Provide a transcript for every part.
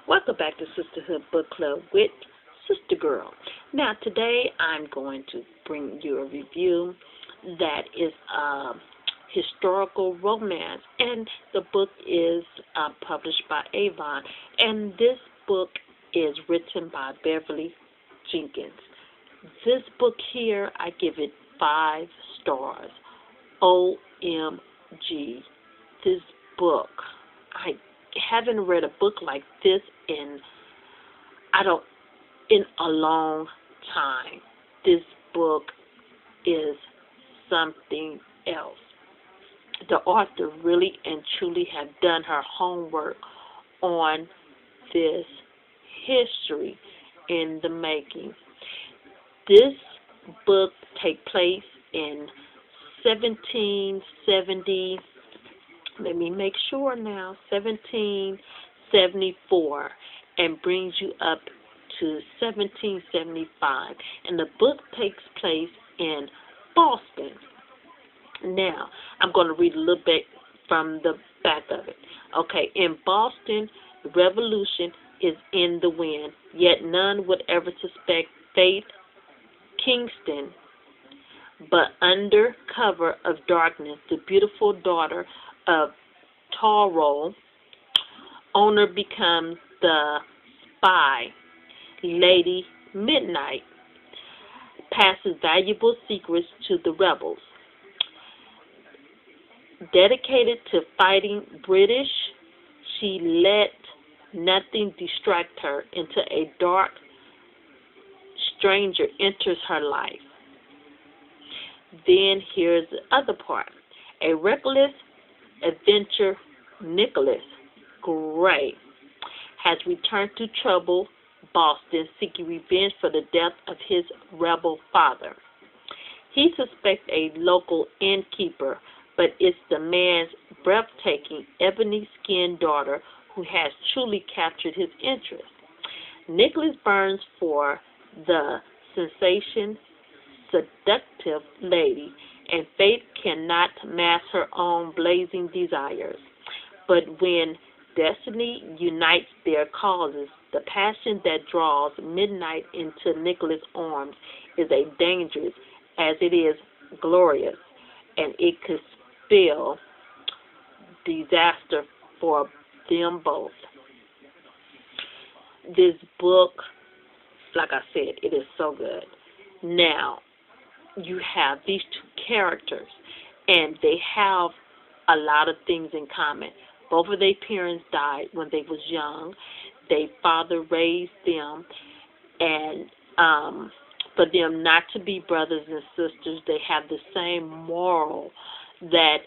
Welcome back to Sisterhood Book Club with Sister Girl. Now, today I'm going to bring you a review that is historical romance, and the book is published by Avon, and this book is written by Beverly Jenkins. This book here, I give it 5 stars. OMG. This book, I haven't read a book like this in a long time. This book is something else. The author really and truly have done her homework on this history in the making. This book take place in 1770. Let me make sure now, 1774, and brings you up to 1775. And the book takes place in Boston. Now, I'm going to read a little bit from the back of it. Okay, in Boston, the revolution is in the wind, yet none would ever suspect Faith Kingston. But under cover of darkness, the beautiful daughter of Toro owner becomes the spy. Lady Midnight passes valuable secrets to the rebels. Dedicated to fighting British, she let nothing distract her until a dark stranger enters her life. Then here's the other part. A reckless adventurer, Nicholas Gray, has returned to trouble Boston, seeking revenge for the death of his rebel father. He suspects a local innkeeper, but it's the man's breathtaking, ebony-skinned daughter who has truly captured his interest. Nicholas burns for the sensation, seductive lady, and Faith cannot mask her own blazing desires. But when destiny unites their causes, the passion that draws Midnight into Nicholas' arms is as dangerous as it is glorious, and it could spell disaster for them both. This book, like I said, it is so good. Now, you have these 2 characters, and they have a lot of things in common. Both of their parents died when they was young. Their father raised them, and for them not to be brothers and sisters, they have the same moral that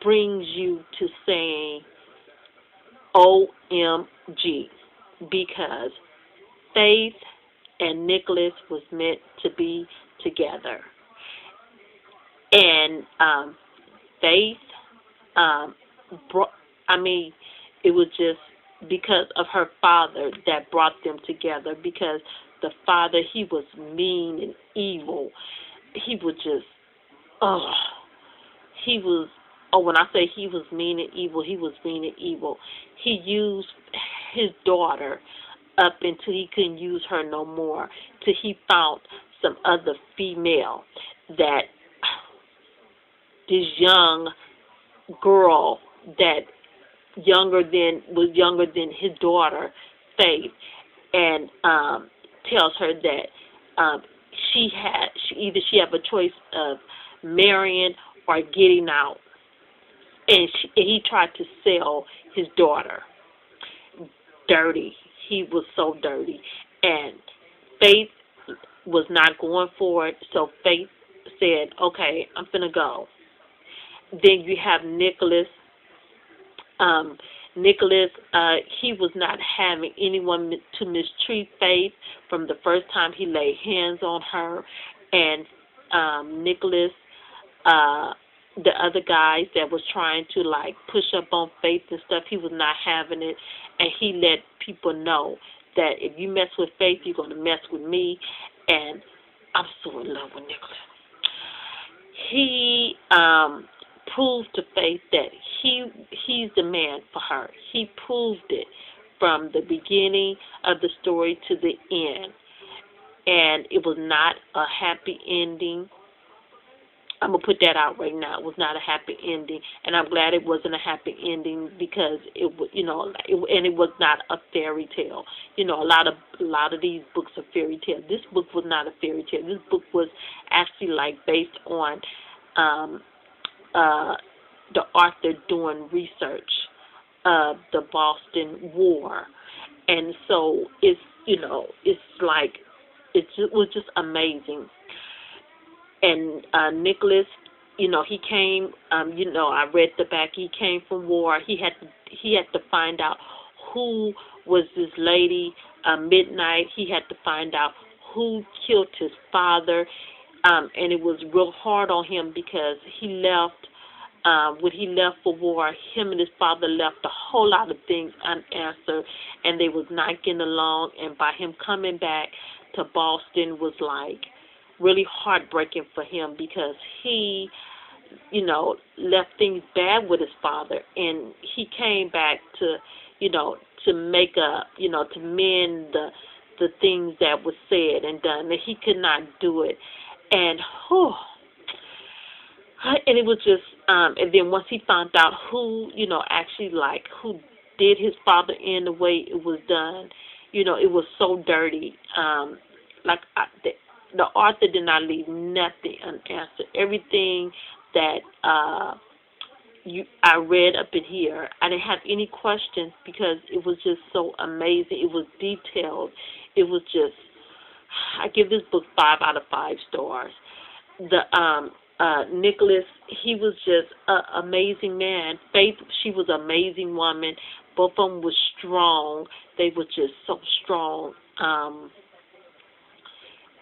brings you to saying OMG, because Faith and Nicholas was meant to be together. And Faith, it was just because of her father that brought them together, because the father, he was mean and evil. He was just, when I say he was mean and evil, he was mean and evil. He used his daughter up until he couldn't use her no more, till he found some other female that this young girl that was younger than his daughter, Faith, and tells her that she have a choice of marrying or getting out, and he tried to sell his daughter. Dirty. He was so dirty, and Faith was not going for it, so Faith said, okay, I'm finna go. Then you have Nicholas. He was not having anyone to mistreat Faith from the first time he laid hands on her, and Nicholas, the other guys that was trying to push up on Faith and stuff, he was not having it, and he let people know that if you mess with Faith, you're going to mess with me, and I'm so in love with Nicholas. He proved to Faith that he's the man for her. He proved it from the beginning of the story to the end. And it was not a happy ending. I'm going to put that out right now. It was not a happy ending, and I'm glad it wasn't a happy ending because and it was not a fairy tale. A lot of these books are fairy tales. This book was not a fairy tale. This book was actually based on the author doing research of the Boston War, and so it was just amazing. And Nicholas, he came. I read the back. He came from war. He had to find out who was this lady, Midnight. He had to find out who killed his father, and it was real hard on him because he left. When he left for war, him and his father left a whole lot of things unanswered, and they was not getting along. And by him coming back to Boston was really heartbreaking for him because he, left things bad with his father, and he came back to, to make up, to mend the things that were said and done, and he could not do it, and and it was just, and then once he found out who, actually who did his father in the way it was done, it was so dirty, the author did not leave nothing unanswered. Everything that I read up in here, I didn't have any questions because it was just so amazing. It was detailed. It was just, I give this book 5 out of 5 stars. Nicholas, he was just an amazing man. Faith, she was an amazing woman. Both of them were strong. They were just so strong.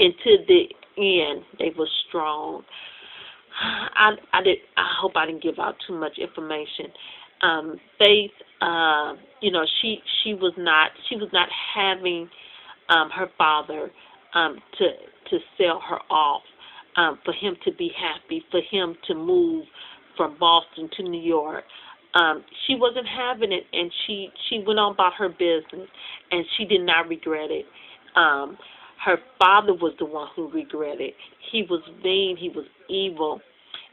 And to the end, they were strong. I hope I didn't give out too much information. Faith, she was not having her father to sell her off, for him to be happy, for him to move from Boston to New York. She wasn't having it, and she went on about her business, and she did not regret it. Her father was the one who regretted. He was mean. He was evil,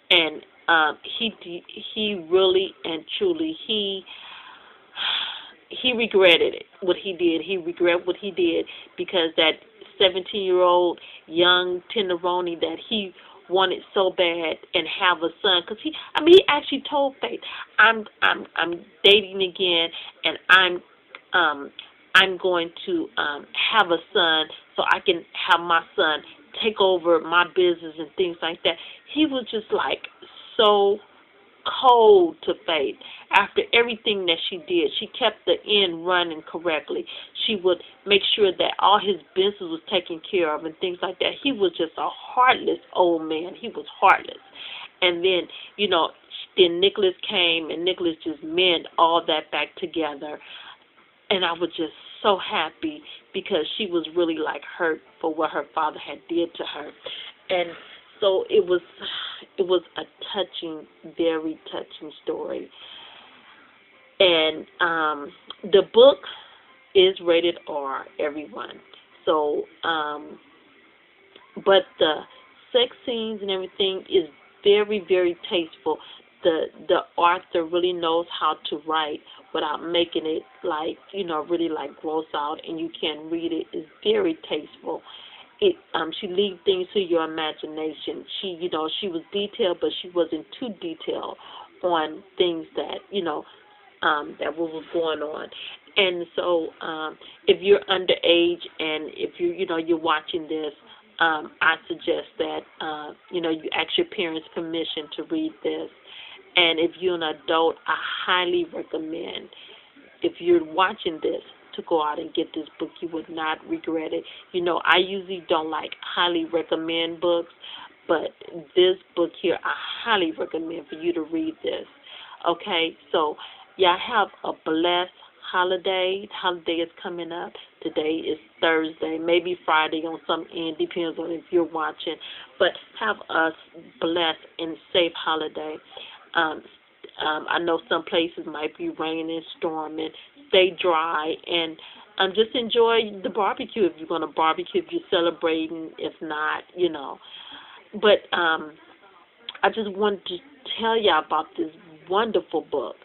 and he really and truly he regretted it. What he did, he regretted what he did because that 17-year-old young tenderoni that he wanted so bad and have a son. Because he actually told Faith, I'm dating again, and I'm going to have a son so I can have my son take over my business and things like that. He was just so cold to Faith. After everything that she did, she kept the end running correctly. She would make sure that all his business was taken care of and things like that. He was just a heartless old man. He was heartless. And then, then Nicholas came, and Nicholas just mended all that back together. And I was just so happy because she was really hurt for what her father had did to her. And so it was a touching, very touching story. And the book is rated R, everyone. So, but the sex scenes and everything is very, very tasteful. The author really knows how to write without making it really gross out, and you can read it. It's very tasteful. She leaves things to your imagination. She was detailed, but she wasn't too detailed on things that that what was going on. And so, if you're underage and if you're watching this, I suggest that you ask your parents' permission to read this. And if you're an adult, I highly recommend, if you're watching this, to go out and get this book. You would not regret it. I usually don't highly recommend books, but this book here, I highly recommend for you to read this. Okay, so y'all have a blessed holiday. The holiday is coming up. Today is Thursday, maybe Friday on some end, depends on if you're watching. But have a blessed and safe holiday. I know some places might be raining, storming. stay dry, and just enjoy the barbecue if you're going to barbecue, if you're celebrating, if not, But I just wanted to tell y'all about this wonderful book.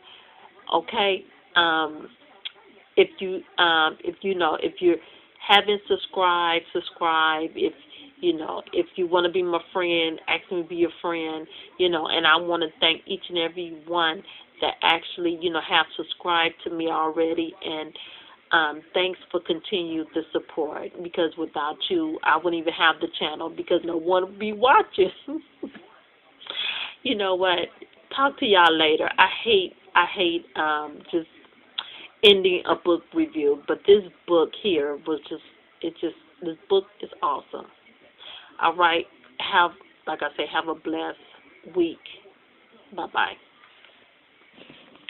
Okay, if you haven't subscribed, subscribe. If you want to be my friend, ask me to be your friend. And I want to thank each and every one that actually have subscribed to me already, and thanks for continuing the support, because without you, I wouldn't even have the channel, because no one would be watching. You know what? Talk to y'all later. I hate just ending a book review, but this book here was this book is awesome. All right. Like I say, have a blessed week. Bye-bye.